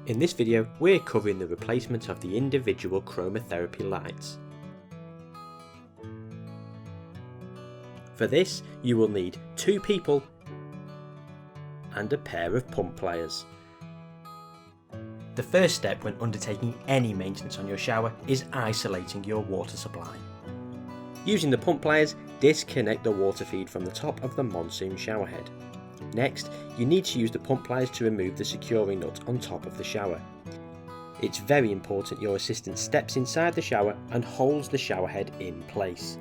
In this video, we're covering the replacement of the individual chromotherapy lights. For this, you will need 2 people and a pair of pump pliers. The first step when undertaking any maintenance on your shower is isolating your water supply. Using the pump pliers, disconnect the water feed from the top of the monsoon shower head. Next, you need to use the pump pliers to remove the securing nut on top of the shower. It's very important your assistant steps inside the shower and holds the shower head in place.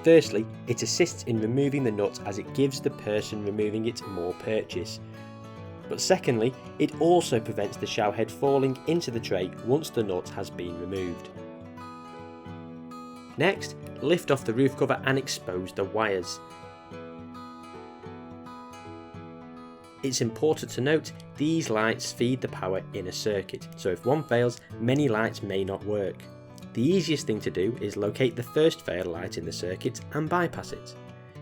Firstly, it assists in removing the nut as it gives the person removing it more purchase. But secondly, it also prevents the shower head falling into the tray once the nut has been removed. Next, lift off the roof cover and expose the wires. It's important to note these lights feed the power in a circuit, so if one fails, many lights may not work. The easiest thing to do is locate the first failed light in the circuit and bypass it.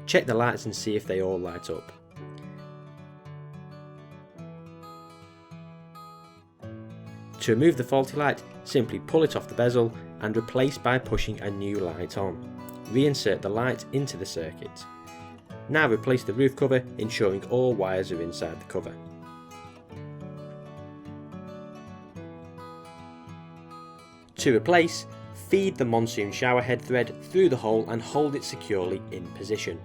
Check the lights and see if they all light up. To remove the faulty light, simply pull it off the bezel and replace by pushing a new light on. Reinsert the light into the circuit. Now replace the roof cover, ensuring all wires are inside the cover. To replace, feed the monsoon shower head thread through the hole and hold it securely in position.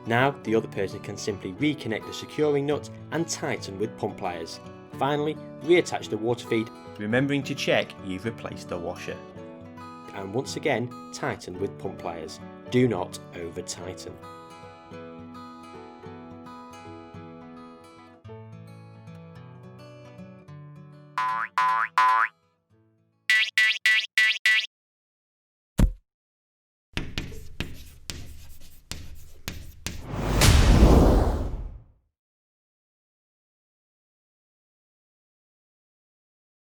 Now the other person can simply reconnect the securing nut and tighten with pump pliers. Finally, reattach the water feed, remembering to check you've replaced the washer. And once again, tighten with pump pliers. Do not over tighten.